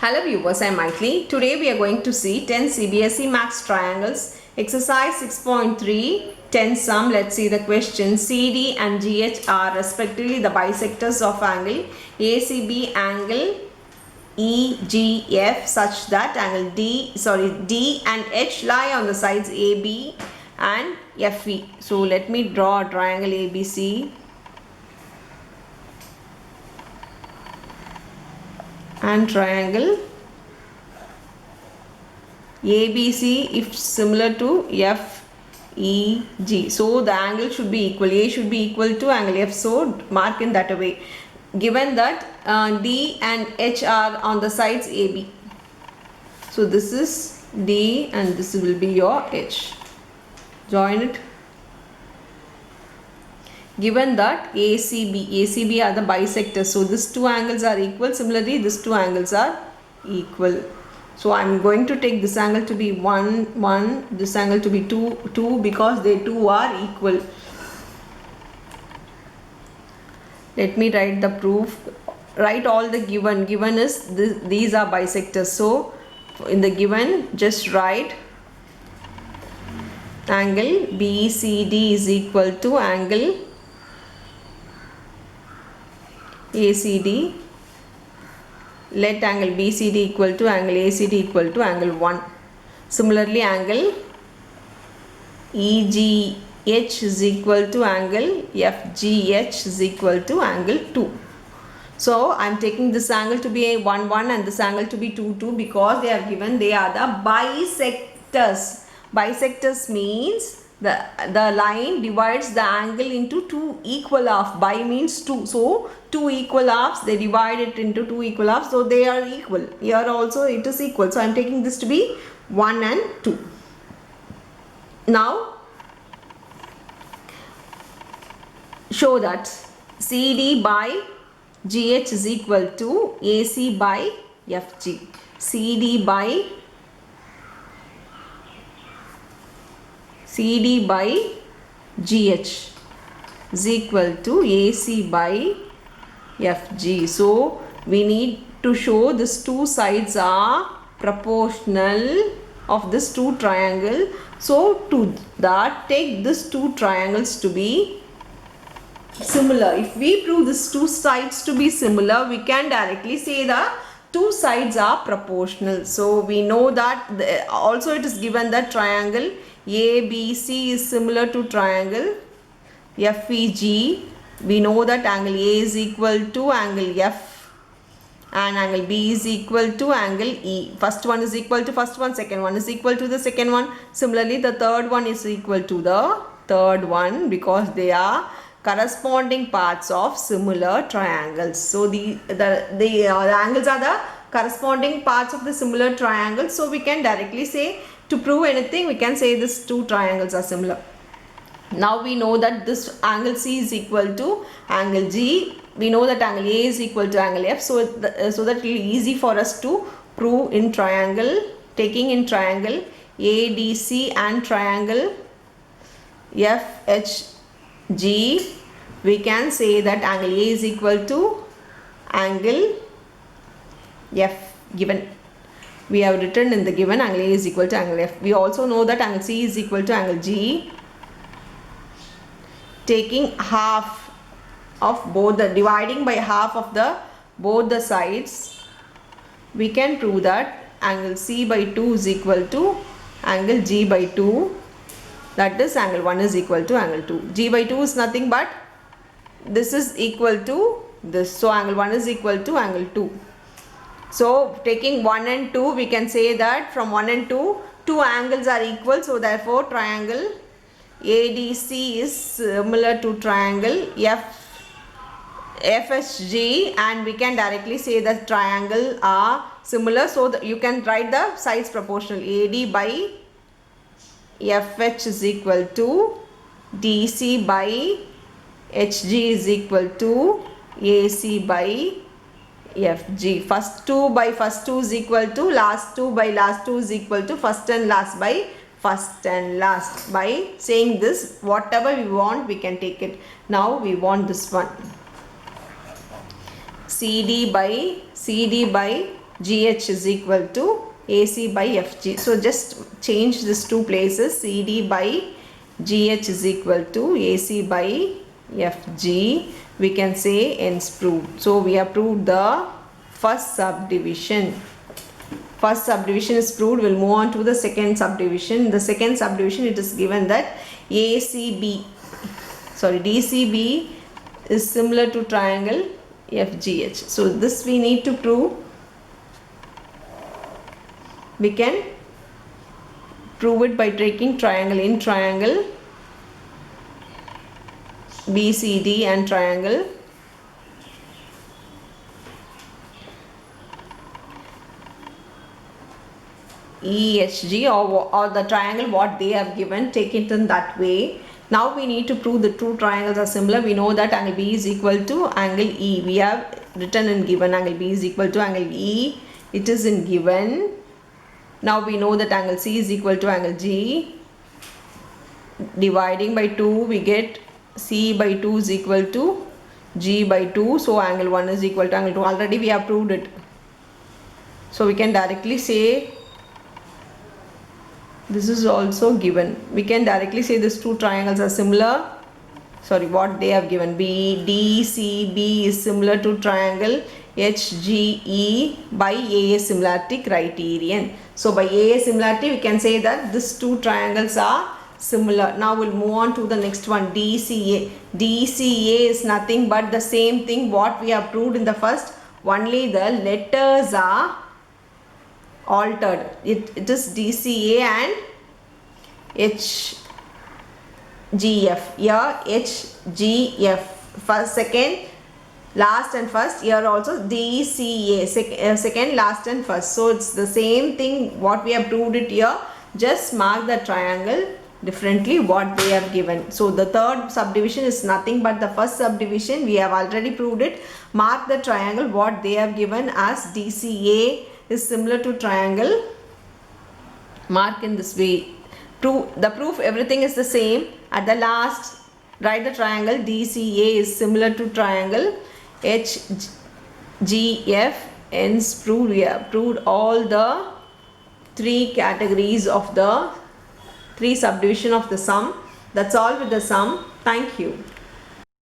Hello viewers, I am Maithili. Today we are going to see 10 CBSE Maths triangles. Exercise 6.3, 10 sum. Let's see the question. CD and GH are respectively the bisectors of angle ACB, angle EGF, such that angle D and H lie on the sides AB and FE. So let me draw a triangle ABC and triangle ABC if similar to FEG. So the angle should be equal. A should be equal to angle F. So mark in that way. Given that D and H are on the sides AB. So this is D and this will be your H. Join it. Given that ACB are the bisectors. So these two angles are equal. Similarly, these two angles are equal. So I am going to take this angle to be 1, this angle to be 2 because they two are equal. Let me write the proof. Write all the given. Given is these are bisectors. So in the given, just write angle BCD is equal to angle ACD. Let angle BCD equal to angle ACD equal to angle 1. Similarly, angle EGH is equal to angle FGH is equal to angle 2. So I am taking this angle to be 1, 1 and this angle to be 2, 2 because they are given. They are the bisectors. Bisectors means the line divides the angle into two equal halves. Bi means 2. So two equal halves, they divide it into two equal halves. So they are equal. Here also it is equal. So I am taking this to be 1 and 2. Now show that CD by GH is equal to AC by FG. CD by GH is equal to AC by FG. So we need to show these two sides are proportional of this two triangle. So to that, take these two triangles to be similar. If we prove these two sides to be similar, we can directly say the two sides are proportional. So we know that also it is given that triangle ABC is similar to triangle FEG. We know that angle A is equal to angle F and angle B is equal to angle E. First one is equal to first one, second one is equal to the second one. Similarly, the third one is equal to the third one because they are corresponding parts of similar triangles. So the angles are the corresponding parts of the similar triangles. So we can directly say, to prove anything, we can say these two triangles are similar. Now we know that this angle C is equal to angle G. We know that angle A is equal to angle F. So that it will be easy for us to prove in triangle, taking in triangle ADC and triangle FHG. We can say that angle A is equal to angle F given. We have written in the given angle A is equal to angle F. We also know that angle C is equal to angle G. Taking half of both the, dividing by half of the both the sides, we can prove that angle C by 2 is equal to angle G by 2. That is angle 1 is equal to angle 2. G by 2 is nothing but this is equal to this. So angle 1 is equal to angle 2. So taking 1 and 2, we can say that from 1 and 2, two angles are equal. So therefore triangle ADC is similar to triangle FHG, and we can directly say that triangle are similar. So that you can write the sides proportional. AD by FH is equal to DC by HG is equal to AC by FG. First 2 by first 2 is equal to last 2 by last 2 is equal to first and last by first and last. By saying this, whatever we want, we can take it. Now we want this one. CD by GH is equal to AC by FG. So just change these two places. CD by GH is equal to AC by FG. We can say hence proved. So we have proved the first subdivision. First subdivision is proved. We'll move on to the second subdivision. The second subdivision, it is given that DCB is similar to triangle FGH. So this we need to prove. We can prove it by taking triangle. In triangle BCD and triangle EHG, or the triangle what they have given, take it in that way. Now we need to prove the two triangles are similar. We know that angle B is equal to angle E. We have written in given angle B is equal to angle E. It is in given. Now we know that angle C is equal to angle G. Dividing by 2, we get C by 2 is equal to G by 2. So angle 1 is equal to angle 2. Already we have proved it. So we can directly say this is also given. We can directly say these two triangles are similar. Sorry, what they have given. DCB is similar to triangle HGE by AA similarity criterion. So by AA similarity we can say that these two triangles are similar. Now we'll move on to the next one, DCA. DCA is nothing but the same thing what we have proved in the first, only the letters are altered. It is DCA and HGF. Here HGF, first, second, last and first. Here also DCA, second, last and first. So it's the same thing what we have proved it here. Just mark the triangle differently what they have given. So the third subdivision is nothing but the first subdivision. We have already proved it. Mark the triangle what they have given as DCA is similar to triangle. Mark in this way. The proof, everything is the same. At the last, write the triangle DCA is similar to triangle HGF. Hence proved. We have proved all the three categories of the three subdivision of the sum. That's all with the sum. Thank you.